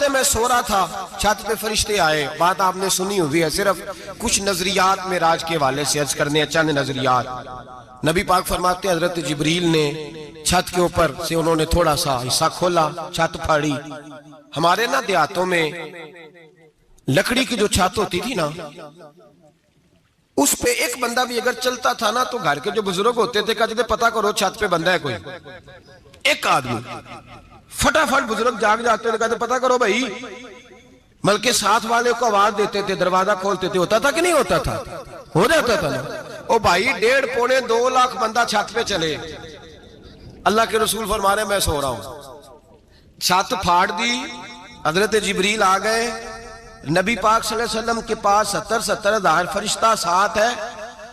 فرماتے ہیں میں سو رہا تھا، چھت پہ فرشتے آئے. بات آپ نے سنی ہوئی ہے، صرف کچھ نظریات معراج کے حوالے سے عرض کرنے ہیں، چند نظریات. نبی پاک فرماتے ہیں حضرت جبریل نے چھت کے اوپر سے انہوں نے تھوڑا سا حصہ کھولا، چھت پھاڑی. ہمارے نا دیہاتوں میں لکڑی کی جو چھت ہوتی تھی نا، اس پہ ایک بندہ بھی اگر چلتا تھا نا تو گھر کے جو بزرگ ہوتے تھے کہتے تھے پتہ کرو چھت پہ بندہ ہے کوئی. ایک آدمی فٹافٹ بزرگ جاگ جاتے تھے، کہتے پتہ کرو بھائی. بلکہ ساتھ والے کو آواز دیتے تھے، دروازہ کھولتے تھے. ہوتا تھا کہ نہیں ہوتا تھا؟ ہو جاتا تھا نا. او بھائی 1.5 پونے 2 لاکھ بندہ چھت پہ چلے، اللہ کے رسول فرما رہے ہیں میں سو رہا ہوں. چھت پھاڑ دی، حضرت جبریل آ گئے. نبی پاک صلی اللہ علیہ وسلم کے پاس 70 ہزار فرشتہ ساتھ ہے،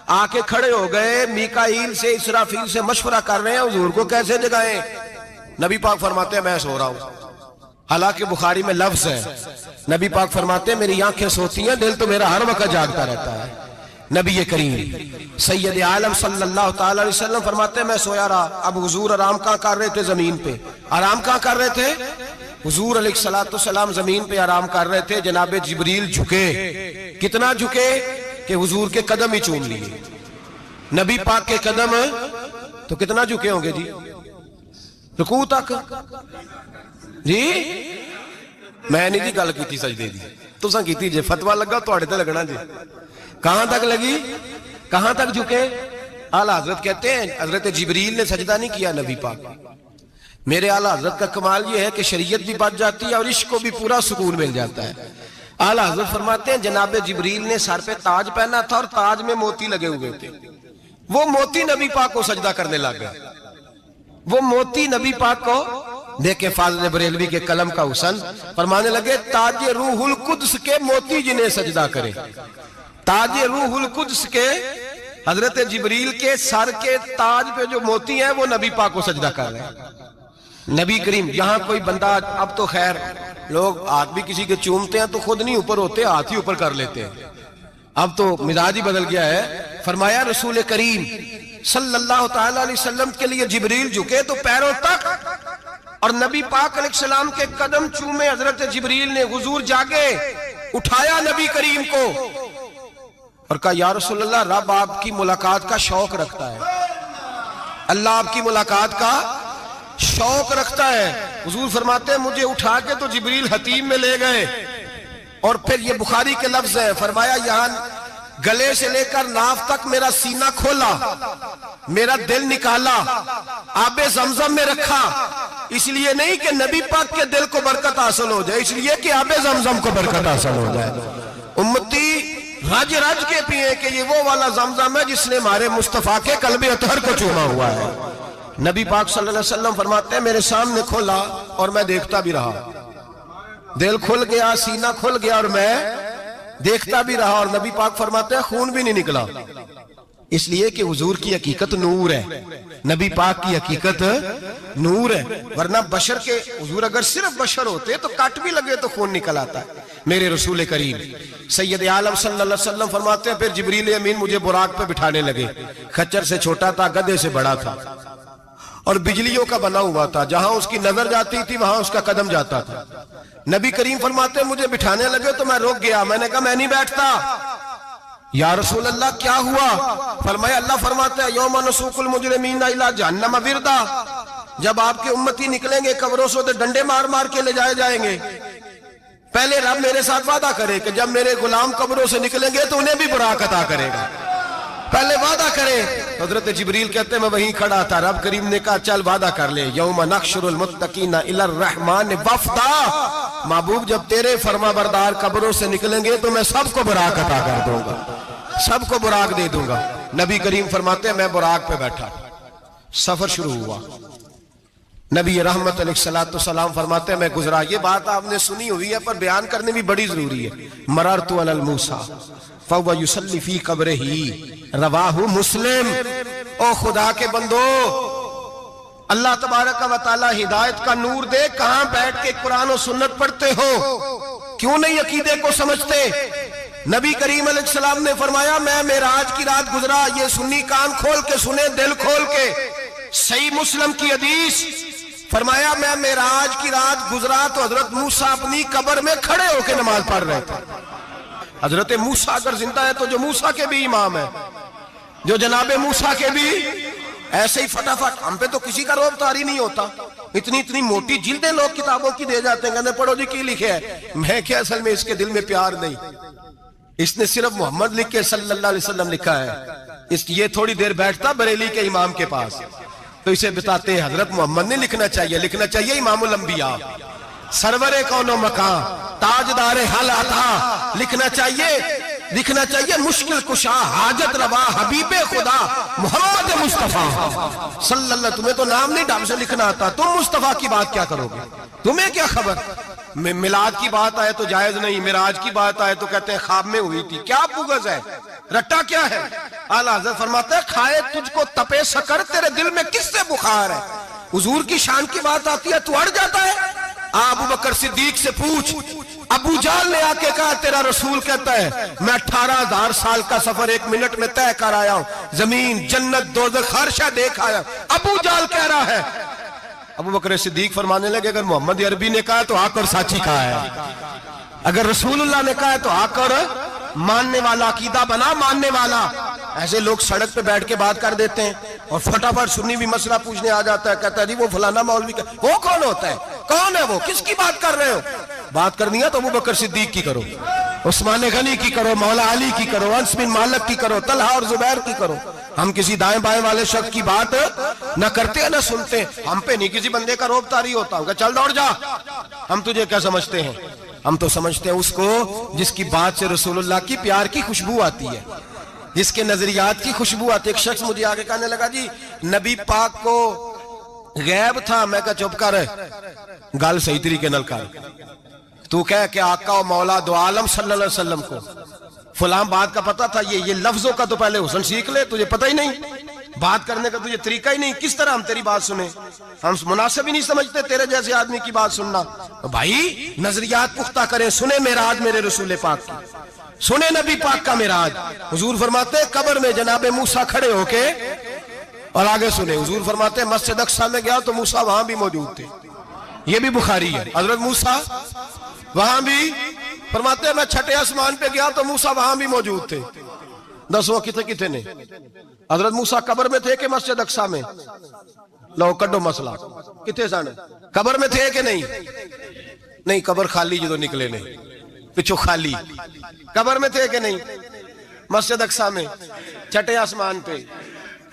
آ کے کھڑے ہو گئے. میکائیل سے اسرافیل سے مشورہ کر رہے ہیں حضور کو کیسے جگائیں. نبی پاک فرماتے ہیں میں سو رہا ہوں. حالانکہ بخاری میں لفظ ہے، نبی پاک فرماتے ہیں میری آنکھیں سوتی ہیں، دل تو میرا ہر وقت جاگتا رہتا ہے. نبی کریم سید عالم صلی اللہ تعالی علیہ وسلم فرماتے ہیں میں سویا رہا. اب حضور آرام کہاں کر رہے تھے؟ زمین پہ. آرام کہاں کر رہے تھے؟ حضور علیہ السلام زمین پہ آرام کر رہے تھے. جناب جبریل جھکے. کتنا جھکے کہ حضور کے قدم ہی چوم لیے. نبی پاک کے قدم تو کتنا جھکے ہوں گے جی؟ رکوع تک. جی میں نہیں جی گل کی سجدے دی، تساں کیتی جے. فتویٰ لگا تواڈے تے لگنا جی. کہاں تک لگی؟ کہاں تک جھکے؟ اعلیٰ حضرت کہتے ہیں حضرت جبریل نے سجدہ نہیں کیا نبی پاک. میرے اعلیٰ حضرت کا کمال یہ ہے کہ شریعت بھی بچ جاتی ہے اور عشق کو بھی پورا سکون مل جاتا ہے. اعلیٰ حضرت فرماتے ہیں جناب جبریل نے سر پہ تاج پہنا تھا اور تاج میں موتی لگے ہوئے تھے. وہ موتی نبی پاک کو سجدہ کرنے لگ گئے. وہ موتی نبی پاک کو دیکھیں. فاضل بریلوی کے قلم کا حسن فرمانے لگے تاج روح القدس کے موتی جنہیں سجدہ کرے. تاج روح القدس کے حضرت جبریل کے سر کے تاج پہ جو موتی ہیں وہ نبی پاک کو سجدہ کر رہے ہیں. نبی کریم یہاں کوئی بندہ، اب تو خیر لوگ ہاتھ بھی کسی کے چومتے ہیں تو خود نہیں اوپر ہوتے، ہاتھ ہی اوپر کر لیتے ہیں. اب تو مزاج ہی بدل گیا ہے. فرمایا رسول کریم صلی اللہ تعالی علیہ وسلم کے لیے جبریل جھکے تو پیروں تک، اور نبی پاک علیہ السلام کے قدم چومے. حضرت جبریل نے حضور جاگے، اٹھایا نبی کریم کو اور کہا یا رسول اللہ رب آپ کی ملاقات کا شوق رکھتا ہے. اللہ آپ کی ملاقات کا شوق رکھتا ہے. حضور فرماتے ہیں مجھے اٹھا کے تو جبریل حتیم میں لے گئے. اور پھر یہ بخاری کے لفظ ہے، فرمایا یہاں گلے سے لے کر ناف تک میرا سینہ کھولا، میرا دل نکالا، آب زمزم میں رکھا. اس لیے نہیں کہ نبی پاک کے دل کو برکت حاصل ہو جائے، اس لیے کہ آب زمزم کو برکت حاصل ہو جائے. امتی رج رج کے پیئے کہ یہ وہ والا زمزم ہے جس نے ہمارے مصطفیٰ کے قلب اطہر کو چوما ہوا ہے. نبی پاک صلی اللہ علیہ وسلم فرماتے ہیں میرے سامنے کھولا اور میں دیکھتا بھی رہا. دل کھل گیا، سینہ کھل گیا اور میں دیکھتا بھی رہا. اور نبی پاک فرماتے ہیں خون بھی نہیں نکلا، اس لیے کہ حضور کی حقیقت نور ہے. نبی پاک کی حقیقت نور ہے. ورنہ بشر کے حضور اگر صرف بشر ہوتے تو کٹ بھی لگے تو خون نکل آتا ہے. میرے رسول کریم سید عالم صلی اللہ علیہ وسلم فرماتے ہیں پھر جبریل امین مجھے براق پہ بٹھانے لگے. خچر سے چھوٹا تھا، گدھے سے بڑا تھا اور بجلیوں کا بنا ہوا تھا. جہاں اس کی نظر جاتی تھی وہاں اس کا قدم جاتا تھا. نبی کریم فرماتے ہیں مجھے بٹھانے لگے تو میں رک گیا. میں نے کہا میں نہیں بیٹھتا. یا رسول اللہ کیا ہوا؟ فرمایا اللہ فرماتا ہے یوم نسوق المجرمین الی جہنم وردا. جب آپ کے امتی نکلیں گے قبروں سے تو ڈنڈے مار مار کے لے جائے جائیں گے. پہلے رب میرے ساتھ وعدہ کرے کہ جب میرے غلام قبروں سے نکلیں گے تو انہیں بھی براق عطا کرے گا. پہلے وعدہ کرے. حضرت جبریل کہتے ہیں میں وہیں کھڑا تھا. رب کریم نے کہا چل وعدہ کر لے. یوم نحشر المتقین الی الرحمن وفدا. محبوب جب تیرے فرما بردار قبروں سے نکلیں گے تو میں سب کو براق عطا کر دوں گا، سب کو براق دے دوں گا. نبی کریم فرماتے ہیں میں براق پہ بیٹھا. سفر شروع ہوا. نبی رحمت علیہ السلام فرماتے ہیں میں گزرا. یہ بات آپ نے سنی ہوئی ہے پر بیان کرنے بھی بڑی ضروری ہے. مررت علی الموسیٰ فَوَّ يُسَلِّ فِي قَبْرِهِ رواہ مسلم. او خدا کے بندو، اللہ تبارک و تعالی ہدایت کا نور دے. کہاں بیٹھ کے قرآن و سنت پڑھتے ہو؟ کیوں نہیں عقیدے کو سمجھتے؟ نبی کریم علیہ السلام نے فرمایا میں معراج کی رات گزرا. یہ سنی کان کھول کے سنے، دل کھول کے. صحیح مسلم کی حدیث فرمایا میں معراج کی رات گزرا تو حضرت موسیٰ اپنی قبر میں کھڑے ہو کے نماز پڑھ رہے تھے. حضرت موسیٰ اگر زندہ ہے تو جو موسیٰ کے بھی امام ہے، جو جناب موسیٰ کے بھی ایسے ہی فٹافٹ. ہم پہ تو کسی کا روب طاری نہیں ہوتا. اتنی موٹی جلدیں لوگ کتابوں کی دے جاتے ہیں، کہتے ہیں پڑھو جی کی لکھے ہے. میں کیا اصل میں اس کے دل میں پیار نہیں، اس نے صرف محمد لکھ کے صلی اللہ علیہ وسلم لکھا ہے. یہ تھوڑی دیر بیٹھتا بریلی کے امام کے پاس تو اسے بتاتے ہیں حضرت محمد نے لکھنا چاہیے امام الانبیاء، سرور کون و مکان، تاجدار حل عطا. لکھنا چاہیے مشکل کشا، حاجت روا، حبیب خدا محمد مصطفیٰ صلی اللہ. تمہیں تو نام نہیں ڈھنگ سے لکھنا آتا، تم مصطفیٰ کی بات کیا کرو گے؟ تمہیں کیا خبر؟ میلاد کی بات آئے تو جائز نہیں، معراج کی بات آئے تو کہتے ہیں خواب میں ہوئی تھی. کیا بغض ہے، رٹا کیا ہے؟ اعلیٰ حضرت فرماتے ہیں کھائے تجھ کو تپے سکر، تیرے دل میں کس سے بخار ہے؟ حضور کی شان کی بات آتی ہے تو اڑ جاتا ہے. ابو بکر صدیق سے پوچھ، ابو جال نے آ کے کہا تیرا رسول کہتا ہے میں 18,000 سال کا سفر 1 منٹ میں طے کر آیا ہوں، زمین جنت دوزخ ہر شے دیکھ آیا. ابو جال کہہ رہا ہے. ابو بکر صدیق فرمانے لگے اگر محمد عربی نے کہا تو آ کر سچی کہا ہے، اگر رسول اللہ نے کہا ہے تو آ کر ماننے والا، عقیدہ بنا ماننے والا. ایسے لوگ سڑک پہ بیٹھ کے بات کر دیتے ہیں اور فٹافٹ سنی بھی مسئلہ پوچھنے آ جاتا ہے، کہتا ہے جی وہ فلانا مولوی کا. وہ کون ہوتا ہے؟ کون ہے وہ؟ کس کی بات کر رہے ہو؟ بات کرنی ہے تو ابو بکر صدیق کی کرو، عثمان غنی کی کرو، مولا علی کی کرو، انس بن مالک کی کرو، طلحہ اور زبیر کی کرو. ہم کسی دائیں بائیں والے شخص کی بات نہ کرتے نہ سنتے. ہم پہ نہیں کسی بندے کا روب طاری ہوتا ہوگا چل دوڑ جا. ہم تجھے کیا سمجھتے ہیں؟ ہم تو سمجھتے ہیں اس کو جس کی بات سے رسول اللہ کی پیار کی خوشبو آتی ہے، جس کے نظریات کی خوشبو آتی ہے. ایک شخص مجھے آگے کہنے لگا جی نبی پاک کو غیب تھا. میں کہا چپ کر، گل صحیح طریقے نال کر. تو کہہ کہ آقا و مولا دو عالم صلی اللہ علیہ وسلم کو فلاں بات کا پتہ تھا. یہ لفظوں کا تو پہلے حسن سیکھ لے، تجھے پتہ ہی نہیں، بات کرنے کا تجھے طریقہ ہی نہیں. کس طرح ہم تیری بات سنیں؟ ہم مناسب ہی نہیں سمجھتے تیرے جیسے آدمی کی بات سننا. بھائی نظریات پختہ کریں. سنیں معراج میرے رسول پاک کی، سنیں نبی پاک کا معراج. حضور فرماتے ہیں قبر میں جناب موسیٰ کھڑے ہو کے، اور آگے سنیں حضور فرماتے ہیں مسجد اقصیٰ میں گیا تو موسیٰ وہاں بھی موجود تھے. یہ بھی بخاری ہے. حضرت موسیٰ وہاں بھی فرماتے ہیں میں چھٹے آسمان پہ گیا تو موسیٰ وہاں بھی موجود تھے. دسو کتنے نے؟ حضرت موسیٰ قبر میں تھے کہ مسجد اقصیٰ میں؟ لو کڈو مسئلہ. کتنے سن؟ قبر میں تھے کہ نہیں؟ نہیں، قبر خالی جدو نکلے نے پچھو خالی. قبر میں تھے کہ نہیں؟ مسجد اقصیٰ میں چھٹے آسمان پہ.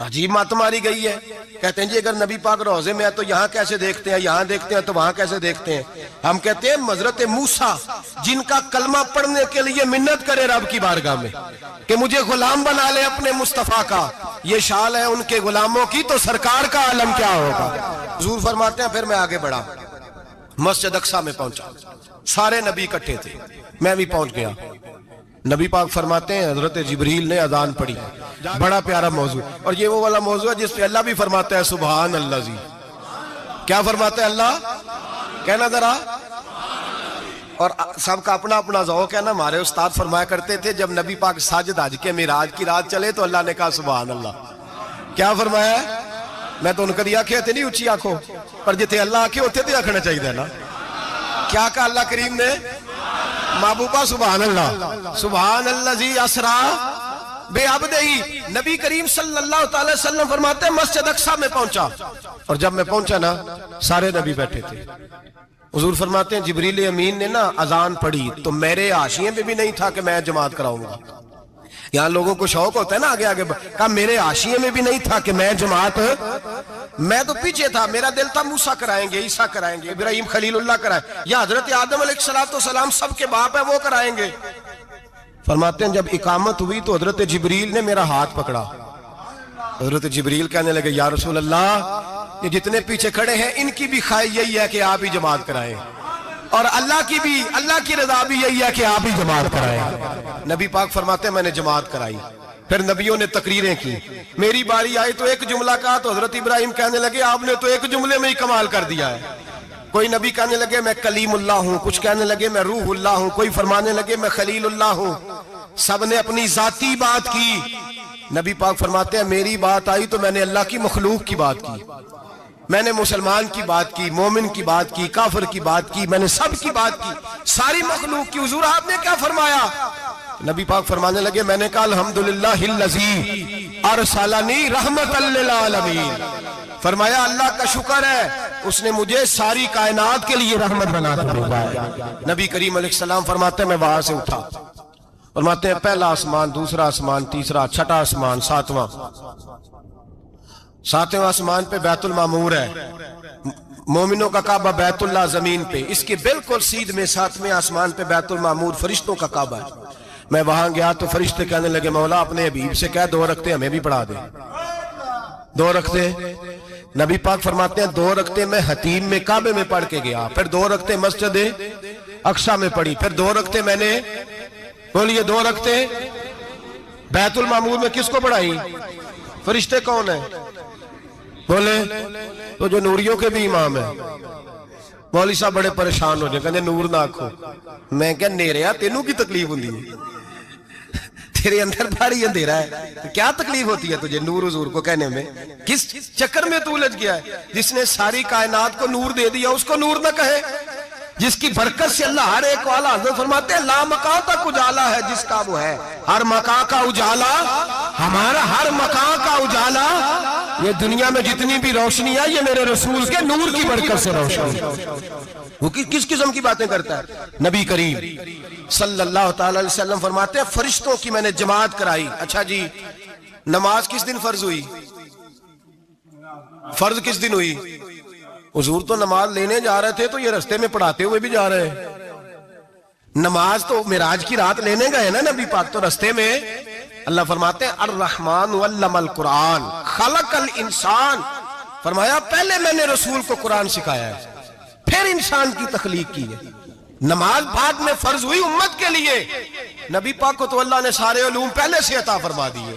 عجیب مات ماری گئی ہے. کہتے ہیں جی اگر نبی پاک روضے میں ہے تو یہاں کیسے دیکھتے ہیں، یہاں دیکھتے ہیں تو وہاں کیسے دیکھتے ہیں؟ ہم کہتے ہیں حضرت موسیٰ جن کا کلمہ پڑھنے کے لیے منت کرے رب کی بارگاہ میں کہ مجھے غلام بنا لے اپنے مصطفیٰ کا، یہ شال ہے ان کے غلاموں کی، تو سرکار کا عالم کیا ہوگا؟ حضور فرماتے ہیں پھر میں آگے بڑھا، مسجد اقصیٰ میں پہنچا. سارے نبی اکٹھے تھے، میں بھی پہنچ گیا. نبی پاک فرماتے ہیں حضرت جبریل نے اذان پڑھی. بڑا پیارا موضوع، اور یہ وہ والا موضوع ہے جس پہ اللہ بھی فرماتا ہے سبحان اللہ. جی کیا فرماتا ہے اللہ؟ کہنا ذرا. اور سب کا اپنا اپنا ذوق ہے نا. ہمارے استاد فرمایا کرتے تھے جب نبی پاک ساجد حج کے معراج کی رات چلے تو اللہ نے کہا سبحان اللہ. کیا فرمایا؟ میں تو ان کدی آنکھیں تھے نہیں اچھی آنکھوں پر جتنے اللہ آنکھیں ہوتے تھے آنکھنا چاہیے نا. کیا کہا اللہ کریم نے؟ محبوبہ سبحان اللہ. سبحان الذی اسرا بے عبدہی. نبی کریم صلی اللہ تعالی وسلم فرماتے ہیں مسجد اقصیٰ میں پہنچا، اور جب میں پہنچا نا سارے نبی بیٹھے تھے. حضور فرماتے ہیں جبریل امین نے نا اذان پڑھی تو میرے حاشیے میں بھی نہیں تھا کہ میں جماعت کراؤں گا. یہاں لوگوں کو شوق ہوتا ہے نا آگے آگے، کہا میرے حاشیے میں بھی نہیں تھا کہ میں جماعت، میں تو پیچھے تھا. میرا دل تھا موسیٰ کرائیں گے، عیسیٰ کرائیں گے، ابراہیم خلیل اللہ کرائیں، یا حضرت آدم علیہ السلام سب کے باپ ہے وہ کرائیں گے. فرماتے ہیں جب اقامت ہوئی تو حضرت جبریل نے میرا ہاتھ پکڑا. حضرت جبریل کہنے لگے یا رسول اللہ یہ جتنے پیچھے کھڑے ہیں ان کی بھی خواہش یہی ہے کہ آپ ہی جماعت کرائیں، اور اللہ کی رضا بھی یہی ہے کہ آپ ہی جماعت کرائیں. نبی پاک فرماتے ہیں میں نے جماعت کرائی. پھر نبیوں نے تقریریں کی. میری باری آئی تو ایک جملہ کہا تو حضرت ابراہیم کہنے لگے آپ نے تو ایک جملے میں ہی کمال کر دیا ہے. کوئی نبی کہنے لگے میں کلیم اللہ ہوں، کچھ کہنے لگے میں روح اللہ ہوں، کوئی فرمانے لگے میں خلیل اللہ ہوں. سب نے اپنی ذاتی بات کی. نبی پاک فرماتے ہیں میری بات آئی تو میں نے اللہ کی مخلوق کی بات کی. میں نے مسلمان کی بات کی، مومن کی بات کی، کافر کی بات کی، میں نے سب کی بات کی، ساری مخلوق کی۔ حضور آپ نے کیا فرمایا؟ نبی پاک فرمانے لگے، میں نے کہا الحمدللہ الذی ارسلنی رحمت للعالمین، فرمایا اللہ کا شکر ہے اس نے مجھے ساری کائنات کے لیے رحمت بنا کر بھیجا ہے۔ نبی کریم علیہ السلام فرماتے ہیں میں وہاں سے اٹھا، فرماتے ہیں پہلا آسمان، دوسرا آسمان، تیسرا، چھٹا آسمان، ساتواں آسمان پہ بیت المعمور ہے، مومنوں کا کعبہ بیت اللہ زمین پہ، اس کے بالکل سیدھ میں ساتویں آسمان پہ بیت المعمور فرشتوں کا کعبہ ہے۔ میں وہاں گیا تو فرشتے کہنے لگے مولا اپنے حبیب سے کہہ 2 رکعتیں ہمیں بھی پڑھا دے۔ 2 رکعتیں، نبی پاک فرماتے ہیں 2 رکعتیں میں حتیم میں کعبے میں پڑھ کے گیا، پھر 2 رکعتیں مسجد اقصی میں پڑھی، پھر 2 رکعتیں میں نے، بولیے 2 رکعتیں بیت المعمور میں کس کو پڑھائی؟ فرشتے کون ہیں؟ بولے تو جو نوریوں کے بھی امام ہیں۔ مولوی صاحب بڑے پریشان ہو جائے، کہنے نور نہ آکھو۔ میں کہا نیریا تینوں کی تکلیف ہوندی ہے، تیرے اندر بھاری اندھیرا ہے، کیا تکلیف ہوتی ہے تجھے نور حضور کو کہنے میں؟ کس چکر میں تو الجھ گیا ہے؟ جس نے ساری کائنات کو نور دے دیا اس کو نور نہ کہے؟ جس کی برکت سے اللہ ہر ایک والا، حضرت فرماتے ہیں لا مکان تک اجالا ہے جس کا وہ ہے، ہر مکان کا اجالا ہمارا، ہر مکان کا اجالا، یہ دنیا میں جتنی بھی روشنی ہے یہ میرے رسول کے نور کی برکت سے روشنی۔ وہ کس قسم کی باتیں کرتا ہے؟ نبی کریم صلی اللہ تعالی علیہ وسلم فرماتے ہیں فرشتوں کی میں نے جماعت کرائی۔ اچھا جی، نماز کس دن فرض ہوئی؟ فرض کس دن ہوئی؟ حضور تو نماز لینے جا رہے تھے تو یہ رستے میں پڑھاتے ہوئے بھی جا رہے ہیں۔ نماز تو معراج کی رات لینے گئے نا نبی پاک، تو رستے میں اللہ فرماتے ہیں الرحمن علم القرآن خلق الانسان، فرمایا پہلے میں نے رسول کو قرآن سکھایا ہے پھر انسان کی تخلیق کی ہے۔ نماز بعد میں فرض ہوئی امت کے لیے، نبی پاک کو تو اللہ نے سارے علوم پہلے سے عطا فرما دیے،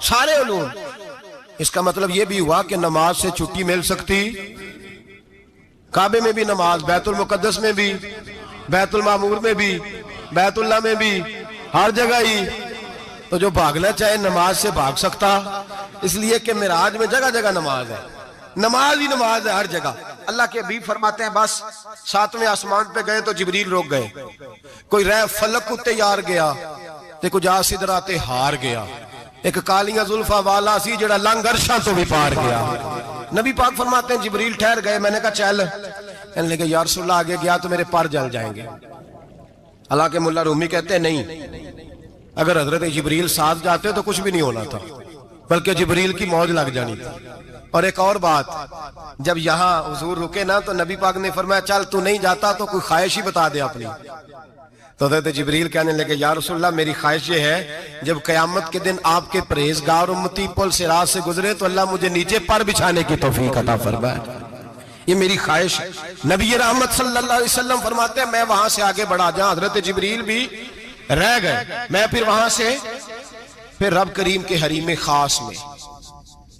سارے علوم۔ اس کا مطلب یہ بھی ہوا کہ نماز سے چھٹی مل سکتی، کعبے میں بھی نماز، بیت المقدس میں بھی، بیت المعمور میں بھی، بیت اللہ میں بھی، ہر جگہ ہی۔ تو جو بھاگنا چاہے نماز سے بھاگ سکتا، اس لیے کہ معراج میں جگہ جگہ نماز ہے، نماز ہی نماز ہے ہر جگہ۔ اللہ کے حبیب فرماتے ہیں بس 7ویں آسمان پہ گئے تو جبریل روک گئے، کوئی رہ فلک اتے یار گیا تے کچھ آ سدراتے ہار گیا، ایک کالیاں زلفاں والا سی جڑا لنگ عرشاں تو بھی پار گیا۔ نبی پاک فرماتے ہیں جبریل ٹھہر گئے، میں نے کہا چل، کہنے لگے یا رسول اللہ آگے گیا تو میرے پر جل جائیں گے۔ حالانکہ ملا رومی کہتے ہیں نہیں، اگر حضرت جبریل ساتھ جاتے تو کچھ بھی نہیں ہونا تھا، بلکہ جبریل کی موج لگ جانی تھی۔ اور ایک اور بات، جب یہاں حضور رکے نا تو نبی پاک نے فرمایا چل تو نہیں جاتا تو کوئی خواہش ہی بتا دے اپنی۔ تو حضرت جبریل کہنے لگے یا رسول اللہ میری خواہش یہ ہے جب قیامت کے دن آپ کے پرہیزگار امتی پل صراط سے گزرے تو اللہ مجھے نیچے پر بچھانے کی توفیق عطا فرمائے، یہ میری خواہش ہے۔ نبی رحمت صلی اللہ علیہ وسلم فرماتے ہیں میں وہاں سے آگے بڑھا جاؤں، حضرت جبریل بھی رہ گئے، میں پھر وہاں سے پھر رب کریم کے حریم خاص میں۔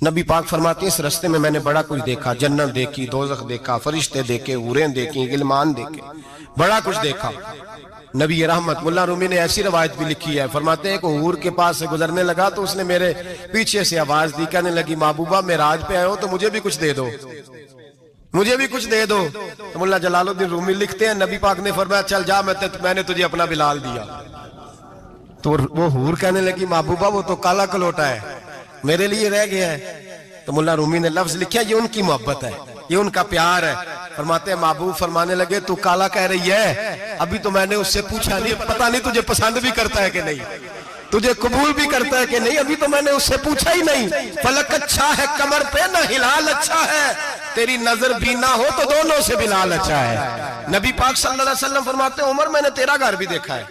نبی پاک فرماتے ہیں اس رستے میں نے بڑا کچھ دیکھا، جنت دیکھی، دوزخ دیکھا، فرشتے دیکھے، حوریں دیکھی، غلمان دیکھے، بڑا کچھ دیکھا۔ نبی رحمت ملا رومی نے ایسی روایت بھی لکھی ہے، فرماتے ہیں کہ حور کے پاس سے گزرنے لگا تو اس نے میرے پیچھے سے آواز دی، کہنے لگی محبوبہ معراج پہ آئے ہو تو مجھے بھی کچھ دے دو، مجھے بھی کچھ دے دو۔ تو ملا جلال الدین رومی لکھتے ہیں نبی پاک نے فرمایا چل جا میں نے تجھے اپنا بلال دیا۔ تو وہ حور کہنے لگی محبوبہ وہ تو کالا کلوٹا ہے، میرے لیے رہ گیا ہے۔ تو ملا رومی نے لفظ لکھا یہ ان کی محبت ہے، یہ ان کا پیار ہے۔ فرماتے ہیں محبوب فرمانے لگے تو کالا کہہ رہی ہے، ابھی تو میں نے اس سے پوچھا نہیں، پتہ نہیں تجھے پسند بھی کرتا ہے کہ نہیں، تجھے قبول بھی کرتا ہے کہ نہیں، ابھی تو میں نے اس سے پوچھا ہی نہیں۔ فلک اچھا ہے کمر پہ نہ ہلال اچھا ہے، تیری نظر بھی نہ ہو تو دونوں سے بلال اچھا ہے۔ نبی پاک صلی اللہ علیہ وسلم فرماتے ہیں عمر میں نے تیرا گھر بھی دیکھا ہے،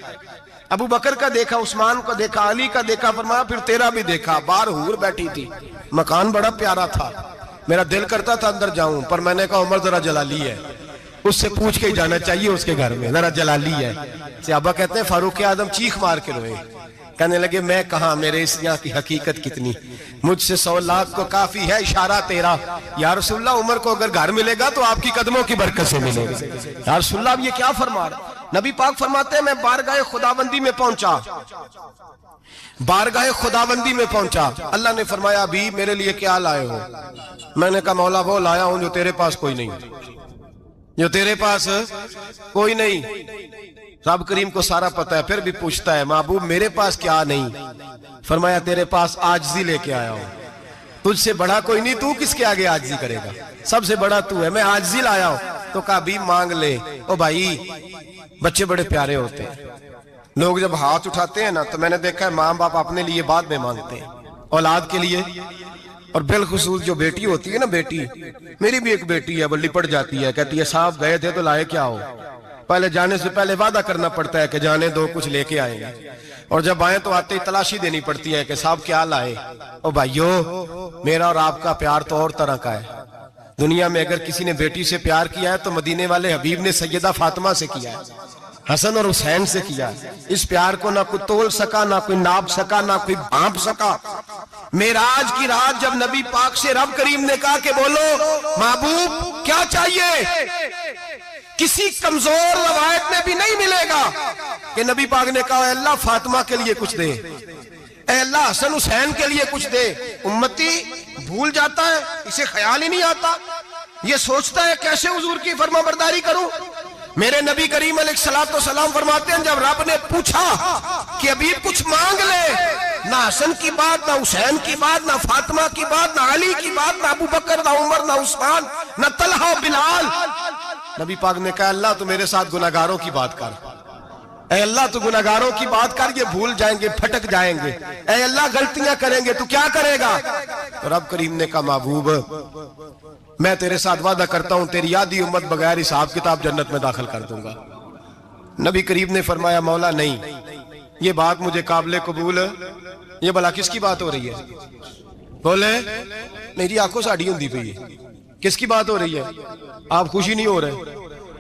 ابو بکر کا دیکھا، عثمان کا دیکھا، علی کا دیکھا، فرمایا پھر تیرا بھی دیکھا۔ باہر حور بیٹھی تھی، مکان بڑا پیارا تھا، میرا دل کرتا تھا اندر جاؤں، پر میں نے کہا عمر ذرا جلالی ہے، اس سے پوچھ کے ہی جانا چاہیے اس کے گھر میں، ذرا جلالی ہے۔ صحابہ کہتے ہیں فاروق اعظم چیخ مار کے روئے، کہنے لگے میں کہاں، میرے اس یہاں کی حقیقت کتنی، مجھ سے 100 لاکھ کو کافی ہے اشارہ تیرا۔ یا رسول اللہ عمر کو اگر گھر ملے گا تو آپ کی قدموں کی برکت سے ملے گا۔ یا رسول اللہ اب یہ کیا فرما رہا؟ نبی پاک فرماتے ہیں میں بارگاہ خداوندی میں پہنچا، بارگاہ خداوندی میں پہنچا، اللہ نے فرمایا ابھی میرے لیے کیا لائے ہو؟ میں نے کہا مولا وہ لایا ہوں جو تیرے پاس کوئی نہیں، جو تیرے پاس کوئی نہیں۔ رب کریم کو سارا پتہ ہے، پھر بھی پوچھتا ہے محبوب میرے پاس کیا نہیں؟ فرمایا تیرے پاس عاجزی لے کے آیا ہوں، تجھ سے بڑا کوئی نہیں، تو کس کے آگے عاجزی کرے گا، سب سے بڑا تو ہے، میں عاجزی لایا ہوں۔ تو کہا بھی مانگ لے۔ او بھائی بچے بڑے پیارے ہوتے ہیں، لوگ جب ہاتھ اٹھاتے ہیں نا تو میں نے دیکھا ہے ماں باپ اپنے لیے بعد میں مانگتے ہیں، اولاد کے لیے، اور بالخصوص جو بیٹی ہوتی ہے نا، بیٹی میری بھی ایک بیٹی ہے، وہ لپٹ جاتی ہے، کہتی ہے صاحب گئے تھے تو لائے کیا ہو؟ پہلے جانے سے پہلے وعدہ کرنا پڑتا ہے کہ جانے دو کچھ لے کے آئیں گے، اور جب آئیں تو آتے ہی تلاشی دینی پڑتی ہے کہ صاحب کیا لائے۔ او بھائیو میرا اور آپ کا پیار تو اور طرح کا ہے، دنیا میں اگر کسی نے بیٹی سے پیار کیا ہے تو مدینے والے حبیب نے سیدہ فاطمہ سے کیا ہے، حسن اور حسین سے کیا۔ اس پیار کو نہ کوئی تول سکا، نہ کوئی ناپ سکا، نہ کوئی بھانپ سکا۔ معراج کی رات جب نبی پاک سے رب کریم نے کہا کہ بولو محبوب کیا چاہیے، کسی کمزور روایت میں بھی نہیں ملے گا کہ نبی پاک نے کہا اے اللہ فاطمہ کے لیے کچھ دے، اے اللہ حسن حسین کے لیے کچھ دے۔ امتی بھول جاتا ہے، اسے خیال ہی نہیں آتا، یہ سوچتا ہے کیسے حضور کی فرما برداری کروں۔ میرے نبی کریم علیہ السلام فرماتے ہیں جب رب نے پوچھا کہ ابھی کچھ مانگ لے، نہ حسن کی بات، نہ حسین کی بات، نہ فاطمہ کی بات، نہ علی کی بات، نہ ابو بکر، نہ عمر، نہ عثمان، نہ طلحہ بلال، نبی پاک نے کہا اللہ تو میرے ساتھ گناہگاروں کی بات کر، اے اللہ تو گناہگاروں کی بات کر، یہ بھول جائیں گے، پھٹک جائیں گے، اے اللہ غلطیاں کریں گے تو کیا کرے گا؟ تو رب کریم نے کہا محبوب میں تیرے ساتھ وعدہ کرتا ہوں تیری آدھی امت بغیر حساب کتاب جنت میں داخل کر دوں گا۔ نبی کریم نے فرمایا مولا نہیں، یہ بات مجھے قابل قبول ہے، یہ بلا کس کی بات ہو رہی ہے؟ بولے نہیں جی آنکھوں ساڑھی ہوندی پئی ہے، کس کی بات ہو رہی ہے؟ آپ خوشی نہیں ہو رہے،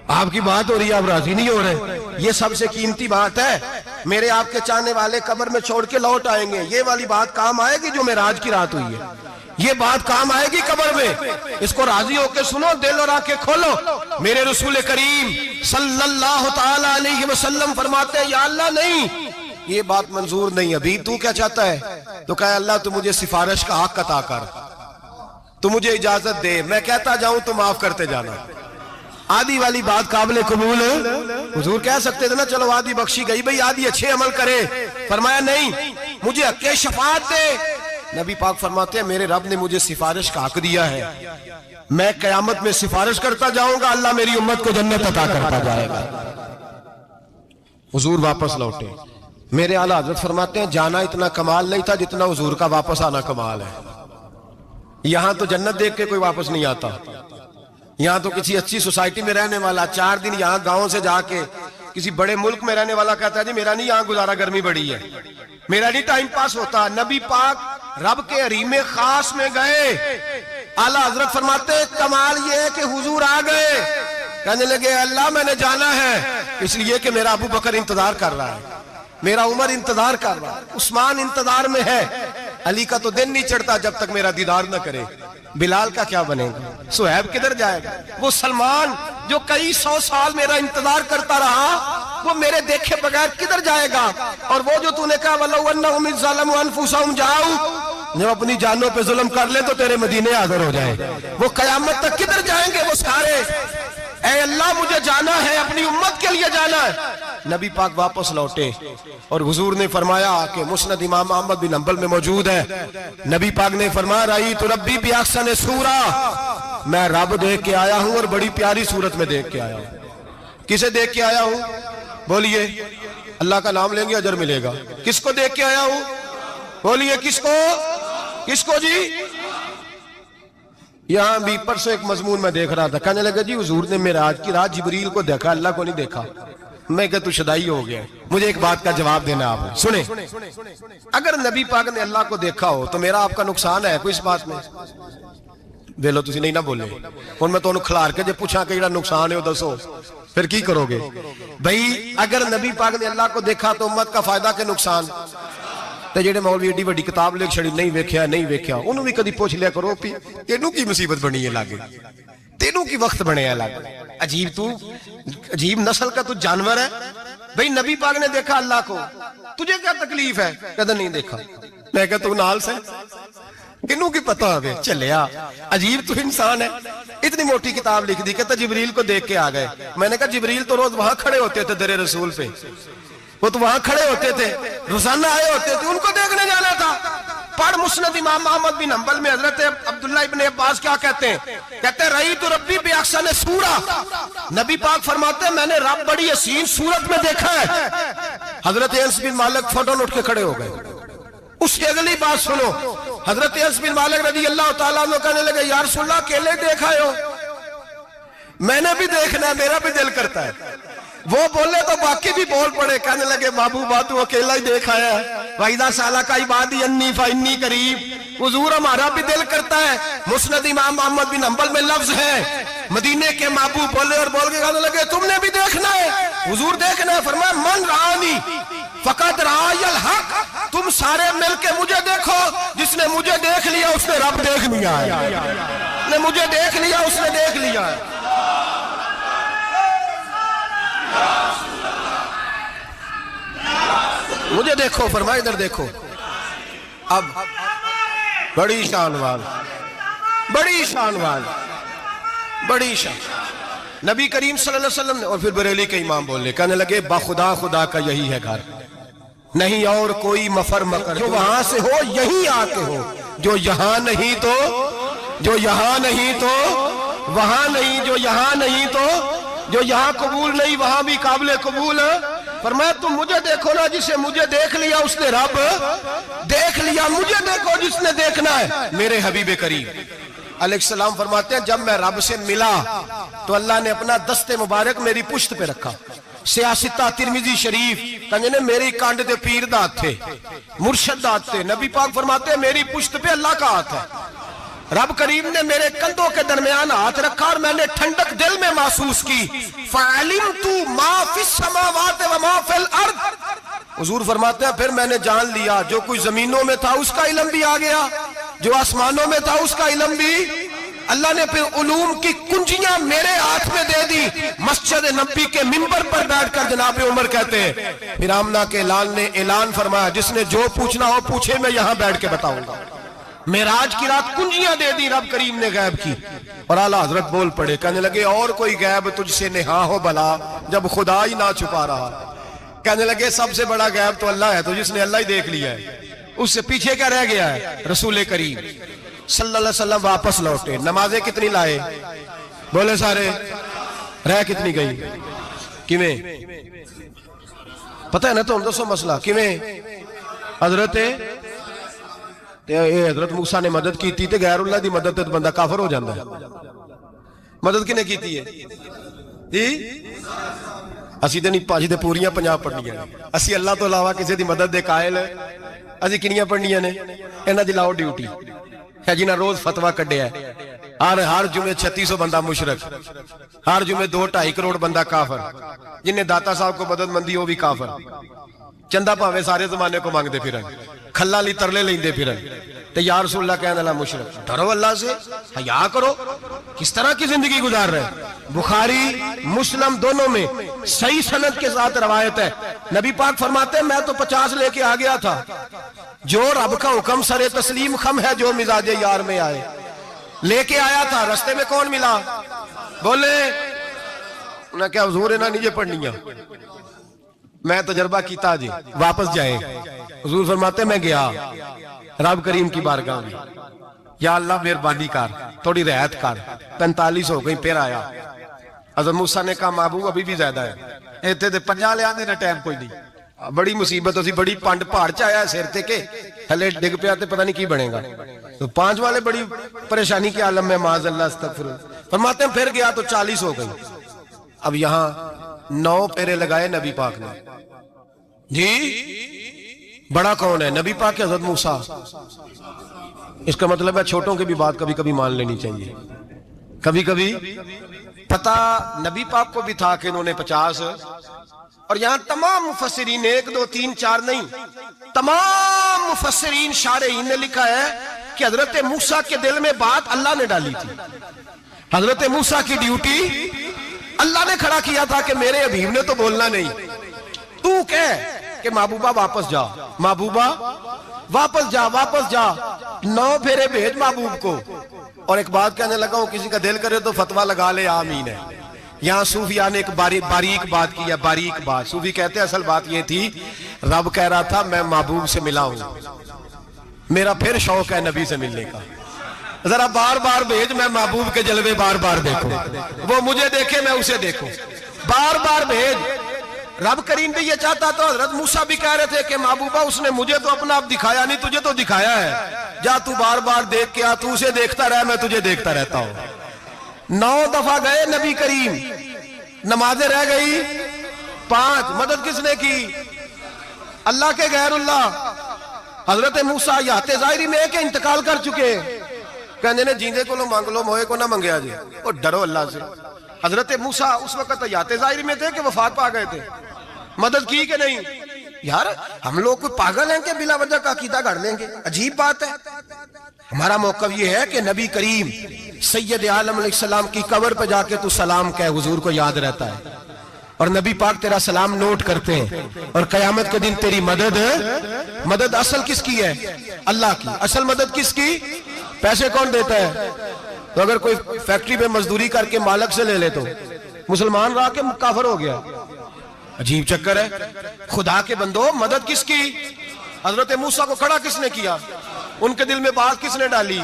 آپ کی بات ہو رہی ہے، آپ راضی نہیں ہو رہے، یہ سب سے قیمتی بات ہے، میرے آپ کے چاہنے والے قبر میں چھوڑ کے لوٹ آئیں گے، یہ والی بات کام آئے گی جو معراج کی رات ہوئی ہے، یہ بات کام آئے گی قبر میں، اس کو راضی ہو کے سنو، دل اور آنکھیں کھولو۔ میرے رسول کریم صلی اللہ تعالی علیہ وسلم فرماتے ہیں یا اللہ نہیں، یہ بات منظور نہیں، ابھی تو کیا چاہتا ہے؟ تو کہا اللہ تو مجھے سفارش کا حق عطا کر، تو مجھے اجازت دے، میں کہتا جاؤں تو معاف کرتے جانا۔ آدھی والی بات قابل قبول حضور کہہ سکتے تھے نا چلو آدھی بخشی گئی بھئی آدھی اچھے عمل کرے، فرمایا نہیں مجھے حق شفاعت دے۔ نبی پاک فرماتے ہیں میرے رب نے مجھے سفارش کا حق دیا ہے، میں قیامت میں سفارش کرتا جاؤں گا، اللہ میری امت کو جنت عطا کرتا جائے گا۔ حضور واپس لوٹے، میرے اعلیٰ حضرت فرماتے ہیں جانا اتنا کمال نہیں تھا جتنا حضور کا واپس آنا کمال ہے۔ یہاں تو جنت دیکھ کے کوئی واپس نہیں آتا، یہاں تو کسی اچھی سوسائٹی میں رہنے والا 4 دن یہاں گاؤں سے جا کے کسی بڑے ملک میں رہنے والا کہتا ہے جی میرا نہیں یہاں گزارا، گرمی بڑی ہے، میرا نہیں ٹائم پاس ہوتا۔ نبی پاک رب کے حریم خاص میں گئے، اعلیٰ حضرت فرماتے ہیں کمال یہ ہے کہ حضور آ گئے، کہنے لگے اللہ میں نے جانا ہے اس لیے کہ میرا ابو بکر انتظار کر رہا ہے، میرا عمر انتظار کر رہا ہے، عثمان انتظار میں ہے، علی کا تو دن نہیں چڑھتا جب تک میرا دیدار نہ کرے، بلال کا کیا بنے گا، صہیب کدھر جائے گا، وہ سلمان جو کئی 100 سال میرا انتظار کرتا رہا وہ میرے دیکھے بغیر کدھر جائے گا، اور وہ جو تو نے کہا وَلَوْ أَنَّهُمْ إِذْ ظَلَمُوا أَنفُسَهُمْ جَاءُوا، جب اپنی جانوں پہ ظلم کر لے تو تیرے مدینے حاضر ہو جائے، وہ قیامت تک کدھر جائیں گے وہ سارے، اے اللہ مجھے جانا ہے، اپنی امت کے لیے جانا ہے۔ نبی پاک واپس لوٹے اور حضور نے فرمایا کہ مسند امام احمد بن حنبل میں موجود ہے، نبی پاک نے فرمایا رأیت ربی بأحسن صورہ، میں رب دیکھ کے آیا ہوں اور بڑی پیاری صورت میں دیکھ کے آیا ہوں۔ کسے دیکھ کے آیا ہوں؟ بولیے اللہ کا نام لیں گے اجر ملے گا۔ کس کو دیکھ کے آیا ہوں؟ بولیے کس کو؟ کس کو جی؟ یہاں بھی پرسوں ایک مضمون میں دیکھ رہا تھا، کہنے لگا جی حضور نے معراج کی رات جبریل کو دیکھا، اللہ کو نہیں دیکھا۔ میں کہا تو شدائی ہو گیا، مجھے ایک بات کا جواب دینا آپ سنیں، اگر نبی پاک نے اللہ کو دیکھا ہو تو میرا آپ کا نقصان ہے کوئی اس بات میں؟ ویلو تسی نہیں نہ بولے اور میں تو انہوں کھلار کے جب پوچھا کہ یہ نقصان ہے وہ دسو پھر کی کرو گے؟ بھئی اگر نبی پاک نے اللہ کو دیکھا تو امت کا فائدہ کے نقصان؟ تے جڑے مولوی ایڈی بڑی کتاب لکھ چھڑی نہیں ویکھیا انہوں بھی کدی پوچھ لیا کرو اینوں کی مصیبت بنی ہے لاگے، تینوں کی وقت بنے الگ. عجیب نسل کا تو جانور ہے بھئی. نبی پاک نے دیکھا اللہ کو, تجھے کیا تکلیف ہے؟ کہتا نہیں دیکھا. میں کہتا ہوں نال سے انہوں کی پتہ ہوئے چلیا. عجیب تو انسان ہے. اتنی موٹی کتاب لکھ دی. کہتا جبریل کو دیکھ کے آ گئے. میں نے کہا جبریل تو روز وہاں کھڑے ہوتے تھے در رسول پہ, وہ تو وہاں کھڑے ہوتے تھے, روزانہ آئے ہوتے تھے, ان کو دیکھنے جانا تھا. پڑھ مسند امام احمد بن حنبل میں حضرت عبداللہ ابن عباس کیا کہتے ہیں؟ کہتے ہیں رأیت ربی بأحسن سورہ. نبی پاک فرماتے ہیں میں نے رب بڑی حسین صورت میں دیکھا ہے. حضرت انس بن مالک فوٹون اٹھ کے کھڑے ہو گئے. اس کی اگلی بات سنو. حضرت انس بن مالک رضی اللہ تعالیٰ عنہ کہنے لگے یا رسول اللہ اکیلے دیکھا ہو؟ میں نے بھی دیکھنا ہے, میرا بھی دل کرتا ہے. وہ بولے تو باقی بھی بول پڑے. کہنے لگے محبوبہ تو اکیلا ہی دیکھا ہے. وَإِذَا سَأَلَكَ عِبَادِي عَنِّي فَإِنِّي قَرِيبٌ. حضور ہمارا بھی دل کرتا ہے. مسند امام احمد بن حنبل میں لفظ ہے مدینے کے محبوب بولے اور بول کے کہنے لگے تم نے بھی دیکھنا ہے؟ حضور دیکھنا ہے. فرمایا من رآنی فقط رآی الحق. تم سارے مل کے مجھے دیکھو, جس نے مجھے دیکھ لیا اس نے رب دیکھ لیا ہے. نے مجھے دیکھ لیا اس نے دیکھ لیا ہے. مجھے دیکھو. فرمایا ادھر دیکھو. اب بڑی شان وال, بڑی شان وال, بڑی شان. نبی کریم صلی اللہ علیہ وسلم نے, اور پھر بریلی کے امام بولے, کہنے لگے باخدا خدا کا یہی ہے گھر, نہیں اور کوئی مفر مکر. جو وہاں سے ہو یہی آتے ہو, جو یہاں نہیں تو, جو یہاں نہیں تو وہاں نہیں, جو یہاں نہیں تو, جو یہاں قبول نہیں وہاں بھی قابل قبول. فرمایا تم مجھے دیکھو نا, جسے مجھے دیکھ لیا اس نے رب دیکھ لیا. مجھے دیکھو جس نے دیکھنا ہے میرے حبیب کریم علیہ السلام. فرماتے ہیں جب میں رب سے ملا تو اللہ نے اپنا دست مبارک میری پشت پہ رکھا. سیاستہ ترمذی شریف کہنے میری کانڈ دے پیر دات تھے, مرشد دات تھے. نبی پاک فرماتے ہیں میری پشت پہ اللہ کا ہاتھ ہے. رب کریم نے میرے کندھوں کے درمیان ہاتھ رکھا اور میں نے ٹھنڈک دل میں محسوس کی. فَعَلِمْتُ مَا فِي السَّمَاوَاتِ وَمَا فِي الْأَرْضِ. حضور فرماتے ہیں پھر میں نے جان لیا جو کوئی زمینوں میں تھا اس کا علم بھی آ گیا, جو آسمانوں میں تھا اس کا علم بھی. اللہ نے پھر علوم کی کنجیاں میرے ہاتھ میں دے دی. مسجد نبی کے منبر پر بیٹھ کر جناب عمر کہتے ہیں پھر آمنہ کے لال نے اعلان فرمایا جس نے جو پوچھنا ہو پوچھے, میں یہاں بیٹھ کے بتاؤں گا. معراج کی رات کنجیاں دے دی رب کریم نے غیب کی. اور اعلیٰ حضرت بول پڑے, کہنے لگے اور کوئی غیب تجھ سے نہا ہو بلا جب خدا ہی نہ چھپا رہا. کہنے لگے سب سے بڑا غیب تو اللہ ہے, تو جس نے اللہ ہی دیکھ لیا ہے اس سے پیچھے کیا رہ گیا ہے. رسول کریم صلی اللہ علیہ وسلم واپس لوٹے. نمازیں کتنی لائے؟ بولے سارے. رہ کتنی گئی؟ کیویں پتہ ہے نا تو ہم دسو مسئلہ کیویں. حضرت موسیٰ نے مدد کی تھی تے غیر اللہ دی مدد تے بندہ کافر ہو جاندہ ہے. مدد کنے کی تھی ہے؟ اسی تے نہیں پانچ دے پوریاں 50 پڑھنیاں نے. اسی اللہ تو علاوہ کسی دی مدد دے قائل اسی کنیاں پڑھنیاں نے. انہاں دی لاؤ ڈیوٹی ہے جنہاں روز فتوہ کڈے ہے. ہر جمعے 3600 بندہ مشرک, ہر جمعے 2-2.5 کروڑ بندہ کافر, جنہیں داتا صاحب کو مدد مندی وہ بھی کافر. چندہ پاوے سارے زمانے کو مانگتے پھرن, کھلا لی ترلے لیندے پھرن. تے یا رسول اللہ کہنے اللہ مشرک. ڈرو اللہ سے, حیا کرو. کس طرح کی زندگی گزار رہے ہیں؟ بخاری مسلم دونوں میں صحیح سند کے ساتھ روایت ہے. نبی پاک فرماتے ہیں میں تو 50 لے کے آ گیا تھا. جو رب کا حکم سر تسلیم خم ہے جو مزاج یار میں آئے. لے کے آیا تھا, رستے میں کون ملا؟ بولے انہیں کیا حضور انہیں نیجے پڑھنیاں, میں تجربہ کیتا جی واپس جائیں. حضور فرماتے میں گیا رب کریم کی بارگاہ میں, یا اللہ مہربانی کر تھوڑی رعایت کر. 45 ہو گئی پھر آیا. حضرت موسیٰ نے کہا محبوب ابھی بھی زیادہ ہے. ایتھے دے 50 لے آنے نہ ٹائم کوئی نہیں. بڑی مصیبت اسی بڑی پانڈ پہاڑ چایا سر تے کے ہلے ڈگ پیا تے پتہ نہیں کی بنے گا. تو 5 والے بڑی پریشانی کے عالم میں معاذ اللہ استغفر. فرماتے ہیں پھر گیا تو 40 ہو گئی. اب یہاں 9 پھیرے لگائے نبی پاک نے. جی بڑا کون ہے؟ نبی پاک حضرت موسیٰ. اس کا مطلب ہے چھوٹوں کی بھی بات کبھی کبھی مان لینی چاہیے. کبھی کبھی پتہ نبی پاک کو بھی تھا کہ انہوں نے 50. اور یہاں تمام مفسرین 1 2 3 4 نہیں, تمام مفسرین شارحین نے لکھا ہے کہ حضرت موسیٰ کے دل میں بات اللہ نے ڈالی تھی حضرت موسیٰ کی ڈیوٹی اللہ نے کھڑا کیا تھا کہ میرے حبیب نے تو بولنا نہیں، تو کہہ کہ محبوبہ واپس جا، محبوبہ واپس جا، واپس جا، 9 پھیرے بھیج محبوب کو۔ اور ایک بات کہنے لگا ہوں، کسی کا دل کرے تو فتویٰ لگا لے، آمین ہے۔ یہاں صوفیاء نے ایک باریک بات کی ہے، باریک بات۔ صوفی کہتے ہیں اصل بات یہ تھی، رب کہہ رہا تھا میں محبوب سے ملا ہوں، میرا پھر شوق ہے نبی سے ملنے کا، ذرا بار بار بھیج، میں محبوب کے جلوے بار بار دیکھوں، وہ مجھے دیکھے میں اسے دیکھوں، بار بار بھیج۔ رب کریم بھی یہ چاہتا تو حضرت موسیٰ بھی کہہ رہے تھے کہ محبوبہ اس نے مجھے تو اپنا اب دکھایا نہیں، تجھے تو دکھایا ہے، جا تو بار بار دیکھ کے آ، تو اسے دیکھتا رہ، میں تجھے دیکھتا رہتا ہوں۔ 9 دفعہ گئے نبی کریم، نمازیں رہ گئی 5، مدد کس نے کی؟ اللہ کے غیر اللہ۔ حضرت موسیٰ یات ظاہری میں کہ انتقال کر چکے، کہنے نے جیندے کو لو مانگ لو، موئے کو نہ منگیا جی، اور ڈرو اللہ سے۔ حضرت موسیٰ اس وقت یات ظاہری میں تھے کہ وفات پا گئے تھے، مدد کی کہ نہیں؟ یار ہم لوگ کوئی پاگل ہیں کہ بلا وجہ کا عقیدہ گھڑ لیں گے؟ عجیب بات ہے۔ ہمارا موقف یہ ہے کہ نبی کریم سید عالم علیہ السلام کی قبر پہ جا کے تو سلام کہے، حضور کو یاد رہتا ہے، اور نبی پاک تیرا سلام نوٹ کرتے ہیں، اور قیامت کے دن تیری مدد اصل کس کی ہے؟ اللہ کی۔ اصل مدد کس کی؟ پیسے کون دیتا ہے؟ تو اگر کوئی فیکٹری پہ مزدوری کر کے مالک سے لے لے تو مسلمان رہا کے کافر ہو گیا؟ عجیب چکر ہے۔ خدا کے بندو، مدد کس کی؟ حضرت موسیٰ کو کھڑا کس نے کیا؟ ان کے دل میں بات کس نے ڈالی؟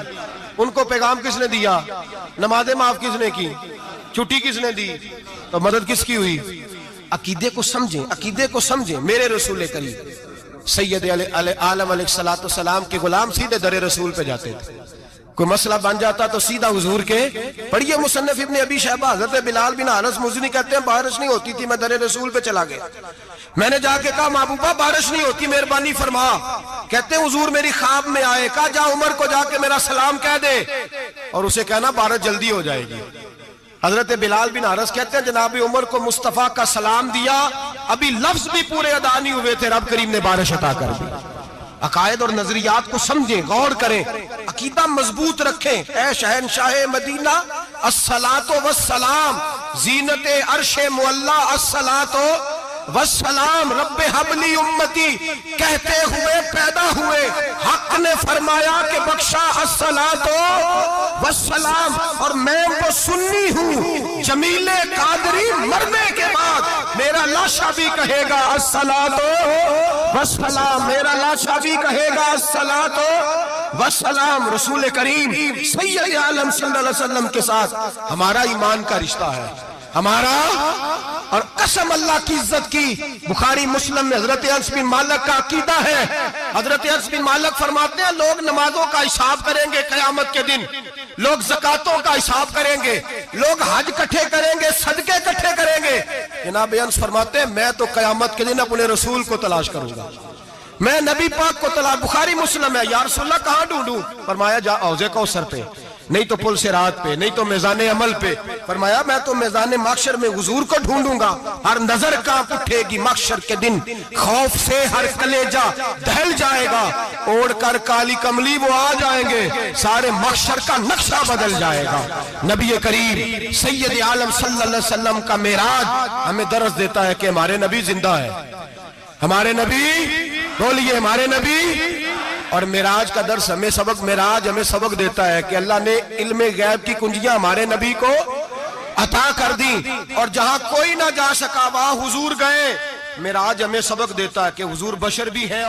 ان کو پیغام کس نے دیا؟ نمازیں معاف کس نے کی؟ چھٹی کس نے دی؟ تو مدد کس کی ہوئی؟ عقیدے کو سمجھیں، عقیدے کو سمجھیں۔ میرے رسول کریم سید عالم علیہ السلام کے غلام سیدھے در رسول پہ جاتے تھے، کوئی مسئلہ بن جاتا تو سیدھا حضور کے پڑھیے مصنف ابن ابی شیبہ، حضرت بلال بن حارث مزنی کہتے ہیں بارش نہیں ہوتی تھی، میں در رسول پہ چلا گیا، میں نے جا کے کہا محبوبہ بارش نہیں ہوتی، مہربانی فرما۔ کہتے ہیں حضور میری خواب میں آئے، کہا جا عمر کو جا کے میرا سلام کہہ دے، اور اسے کہنا بارش جلدی ہو جائے گی۔ حضرت بلال بن حارث کہتے ہیں جناب عمر کو مصطفیٰ کا سلام دیا، ابھی لفظ بھی پورے ادا نہیں ہوئے تھے، رب کریم نے بارش عطا کر دی۔ عقائد اور نظریات کو سمجھیں، غور کریں، عقیدہ مضبوط رکھیں۔ اے شہنشاہ مدینہ الصلاۃ والسلام، زینت عرش معلی الصلاۃ والسلام، رب حبلی امتی کہتے ہوئے پیدا ہوئے، حق نے فرمایا کہ بخشا الصلاۃ والسلام، اور میں وہ سنی ہوں جمیل قادری مرنے کے بعد میرا لاشا بھی کہے گا الصلاۃ والسلام، میرا لاشا بھی کہے گا الصلاۃ والسلام۔ رسول کریم سید عالم صلی اللہ علیہ وسلم کے ساتھ ہمارا ایمان کا رشتہ ہے، ہمارا، اور قسم اللہ کی عزت کی، بخاری مسلم میں حضرت انس بن مالک کا عقیدہ ہے، حضرت انس بن مالک فرماتے ہیں لوگ نمازوں کا حساب کریں گے قیامت کے دن، لوگ زکاتوں کا حساب کریں گے، لوگ حج کٹھے کریں گے، صدقے کٹھے کریں گے۔ جناب انس فرماتے ہیں میں تو قیامت کے دن اپنے رسول کو تلاش کروں گا، میں نبی پاک کو تلاش۔ بخاری مسلم ہے، یا رسول اللہ کہاں ڈھونڈوں؟ فرمایا جا حوض کوثر پہ، نہیں تو پل صراط پہ، نہیں تو میزان عمل پہ۔ فرمایا میں تو میزان محشر میں حضور کو ڈھونڈوں گا، ہر نظر کانپ اٹھے گی محشر کے دن، خوف سے ہر کلیجہ دہل جائے گا، اوڑھ کر کالی کملی وہ آ جائیں گے، سارے محشر کا نقشہ بدل جائے گا۔ نبی کریم سید عالم صلی اللہ علیہ وسلم کا معراج ہمیں درس دیتا ہے کہ ہمارے نبی زندہ ہے، ہمارے نبی، بولیے ہمارے نبی۔ اور معراج کا درس ہمیں سبق، معراج ہمیں سبق دیتا ہے کہ اللہ نے علم غیب کی کنجیاں ہمارے نبی کو عطا کر دی، اور جہاں کوئی نہ جا سکا وہاں حضور گئے۔ معراج ہمیں سبق دیتا ہے کہ حضور بشر بھی ہے